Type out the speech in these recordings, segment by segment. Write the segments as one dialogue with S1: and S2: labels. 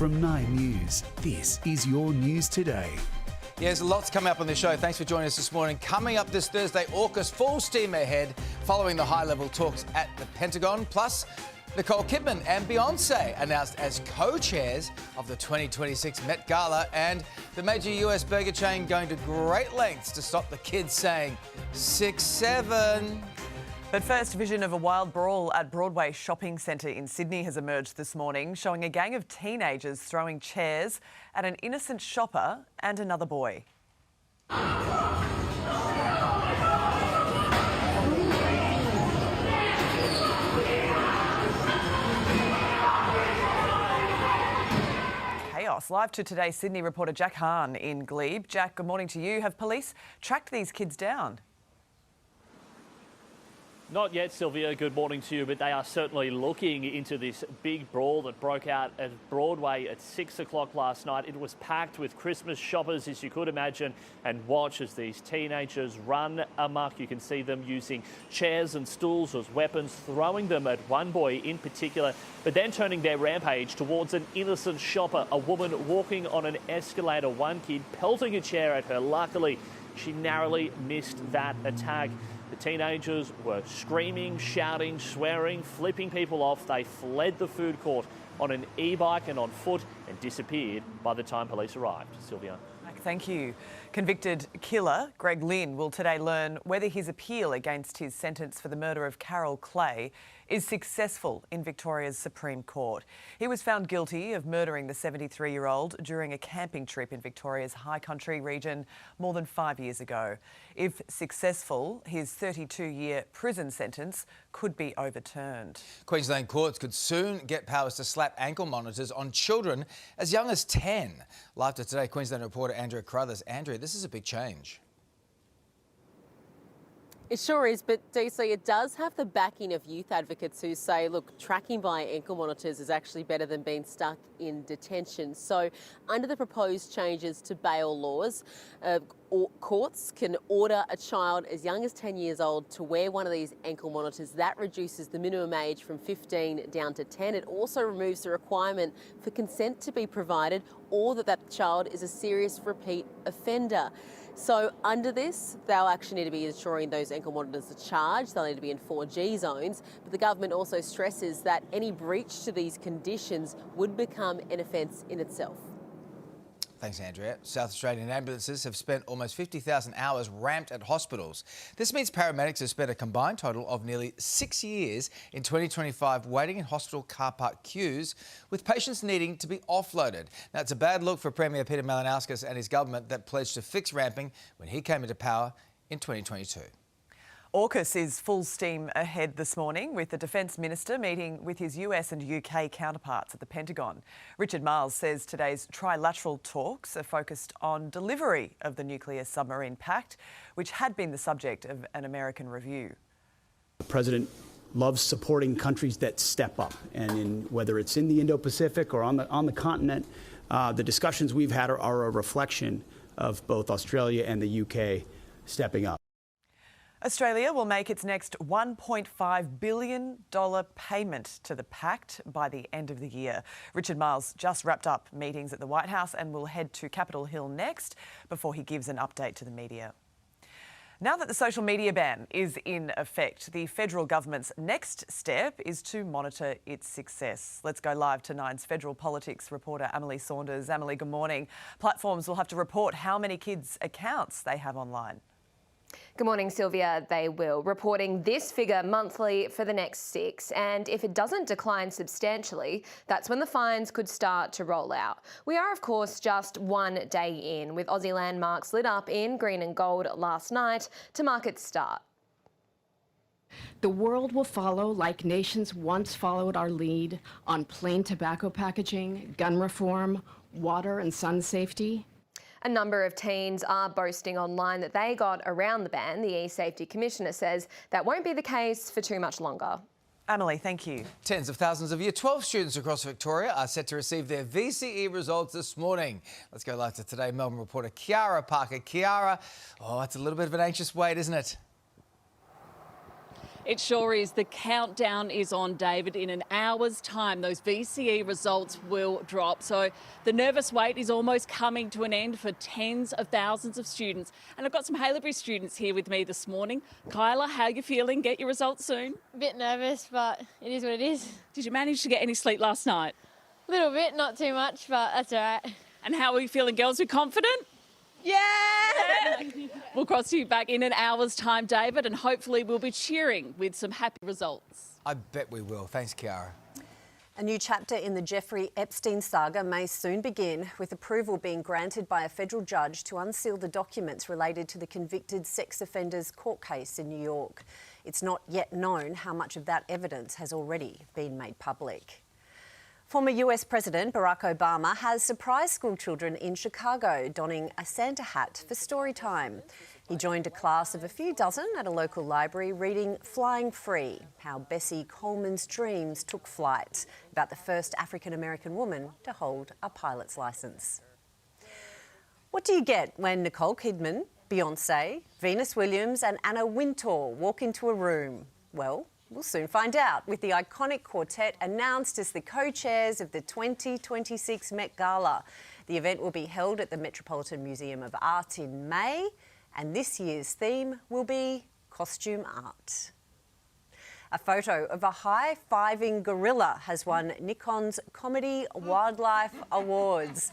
S1: From 9 News, this is your news today.
S2: Yeah, there's lots coming up on the show. Thanks for joining us this morning. Coming up this Thursday, AUKUS full steam ahead following the high-level talks at the Pentagon. Plus, Nicole Kidman and Beyonce announced as co-chairs of the 2026 Met Gala, and the major US burger chain going to great lengths to stop the kids saying 6-7.
S3: But first, vision of a wild brawl at Broadway Shopping Centre in Sydney has emerged this morning, showing a gang of teenagers throwing chairs at an innocent shopper and another boy. Chaos. Live to Today's Sydney reporter Jack Hahn in Glebe. Jack, good morning to you. Have police tracked these kids down?
S4: Not yet, Sylvia. Good morning to you, but they are certainly looking into this big brawl that broke out at Broadway at 6 o'clock last night. It was packed with Christmas shoppers, as you could imagine, and watch as these teenagers run amok. You can see them using chairs and stools as weapons, throwing them at one boy in particular, but then turning their rampage towards an innocent shopper, a woman walking on an escalator, one kid pelting a chair at her. Luckily, she narrowly missed that attack. The teenagers were screaming, shouting, swearing, flipping people off. They fled the food court on an e-bike and on foot and disappeared by the time police arrived. Sylvia.
S3: Thank you. Convicted killer Greg Lynn will today learn whether his appeal against his sentence for the murder of Carol Clay is successful in Victoria's Supreme Court. He was found guilty of murdering the 73-year-old during a camping trip in Victoria's high country region more than 5 years ago. If successful, his 32-year prison sentence could be overturned.
S2: Queensland courts could soon get powers to slap ankle monitors on children as young as 10. Live to Today, Queensland reporter Andrea Carruthers. Andrea, this is a big change.
S5: It sure is, but DC, it does have the backing of youth advocates who say, look, tracking by ankle monitors is actually better than being stuck in detention. So under the proposed changes to bail laws, courts can order a child as young as 10 years old to wear one of these ankle monitors. That reduces the minimum age from 15 down to 10. It also removes the requirement for consent to be provided or that child is a serious repeat offender. So under this, they'll actually need to be ensuring those ankle monitors are charged. They'll need to be in 4G zones. But the government also stresses that any breach to these conditions would become an offence in itself.
S2: Thanks, Andrea. South Australian ambulances have spent almost 50,000 hours ramped at hospitals. This means paramedics have spent a combined total of nearly 6 years in 2025 waiting in hospital car park queues, with patients needing to be offloaded. Now, it's a bad look for Premier Peter Malinauskas and his government that pledged to fix ramping when he came into power in 2022.
S3: AUKUS is full steam ahead this morning, with the Defence Minister meeting with his US and UK counterparts at the Pentagon. Richard Marles says today's trilateral talks are focused on delivery of the nuclear submarine pact, which had been the subject of an American review.
S6: The President loves supporting countries that step up, and whether it's in the Indo-Pacific or on the continent, the discussions we've had are a reflection of both Australia and the UK stepping up.
S3: Australia will make its next $1.5 billion payment to the pact by the end of the year. Richard Marles just wrapped up meetings at the White House and will head to Capitol Hill next before he gives an update to the media. Now that the social media ban is in effect, the federal government's next step is to monitor its success. Let's go live to Nine's federal politics reporter Emily Saunders. Emily, good morning. Platforms will have to report how many kids' accounts they have online.
S7: Good morning, Sylvia. They will, reporting this figure monthly for the next 6. And if it doesn't decline substantially, that's when the fines could start to roll out. We are, of course, just one day in, with Aussie landmarks lit up in green and gold last night to mark its start.
S8: The world will follow like nations once followed our lead on plain tobacco packaging, gun reform, water and sun safety.
S7: A number of teens are boasting online that they got around the ban. The E-Safety Commissioner says that won't be the case for too much longer.
S3: Emily, thank you. Tens
S2: of thousands of Year 12 students across Victoria are set to receive their VCE results this morning. Let's go live to Today Melbourne reporter Kiara Parker. Kiara, it's a little bit of an anxious wait, isn't it?
S9: It sure is. The countdown is on, David. In an hour's time, those VCE results will drop. So the nervous wait is almost coming to an end for tens of thousands of students. And I've got some Haileybury students here with me this morning. Kyla, how are you feeling? Get your results soon?
S10: A bit nervous, but it is what it is.
S9: Did you manage to get any sleep last night?
S10: A little bit, not too much, but that's all right.
S9: And how are you feeling, girls? Are you confident?
S10: Yeah!
S9: We'll cross to you back in an hour's time, David, and hopefully we'll be cheering with some happy results.
S2: I bet we will. Thanks, Kiara.
S11: A new chapter in the Jeffrey Epstein saga may soon begin, with approval being granted by a federal judge to unseal the documents related to the convicted sex offenders court case in New York. It's not yet known how much of that evidence has already been made public. Former US President Barack Obama has surprised school children in Chicago donning a Santa hat for story time. He joined a class of a few dozen at a local library reading Flying Free, how Bessie Coleman's dreams took flight, about the first African-American woman to hold a pilot's licence. What do you get when Nicole Kidman, Beyonce, Venus Williams and Anna Wintour walk into a room? Well, we'll soon find out, with the iconic quartet announced as the co-chairs of the 2026 Met Gala. The event will be held at the Metropolitan Museum of Art in May, and this year's theme will be costume art. A photo of a high-fiving gorilla has won Nikon's Comedy Wildlife Awards.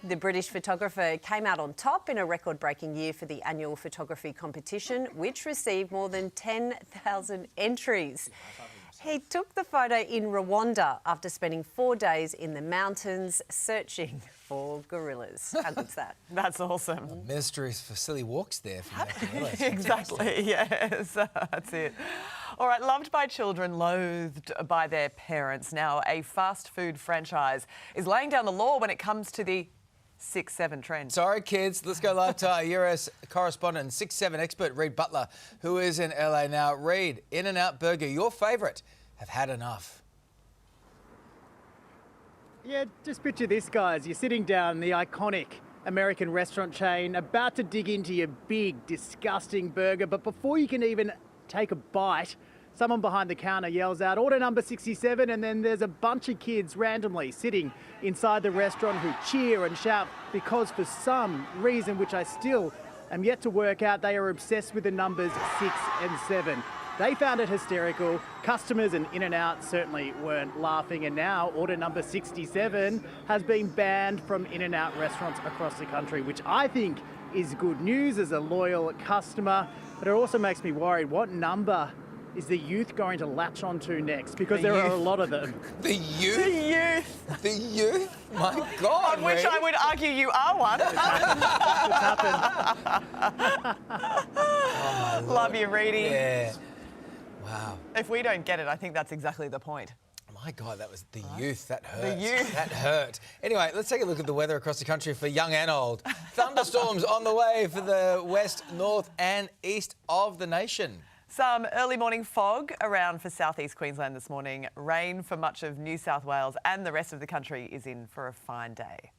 S11: The British photographer came out on top in a record-breaking year for the annual photography competition, which received more than 10,000 entries. He took the photo in Rwanda after spending 4 days in the mountains searching for gorillas. How good's that?
S3: That's awesome.
S2: Ministries for silly walks there for that gorillas.
S3: Exactly, yes, that's it. All right, loved by children, loathed by their parents. Now, a fast food franchise is laying down the law when it comes to the 6-7 trend.
S2: Sorry, kids. Let's go live to our US correspondent, 6-7 expert, Reed Butler, who is in LA now. Reed, In-N-OutBurger, your favourite, have had enough.
S12: Yeah, just picture this, guys. You're sitting down in the iconic American restaurant chain, about to dig into your big, disgusting burger, but before you can even take a bite, someone behind the counter yells out, "Order number 67," and then there's a bunch of kids randomly sitting inside the restaurant who cheer and shout because for some reason, which I still am yet to work out, they are obsessed with the numbers 6 and 7. They found it hysterical. Customers and In-N-Out certainly weren't laughing, and now order number 67 has been banned from In-N-Out restaurants across the country, which I think is good news as a loyal customer, but it also makes me worried. What number is the youth going to latch onto next? Because there are a lot of them.
S2: The youth?
S3: The youth.
S2: The youth? My God,
S3: On which
S2: Reed.
S3: I would argue you are one. Love you, Reedy.
S2: Yeah. Wow.
S3: If we don't get it, I think that's exactly the point.
S2: My God, that was the youth. That hurt.
S3: The youth.
S2: That hurt. Anyway, let's take a look at the weather across the country for young and old. Thunderstorms on the way for the west, north and east of the nation.
S3: Some early morning fog around for southeast Queensland this morning. Rain for much of New South Wales and the rest of the country is in for a fine day.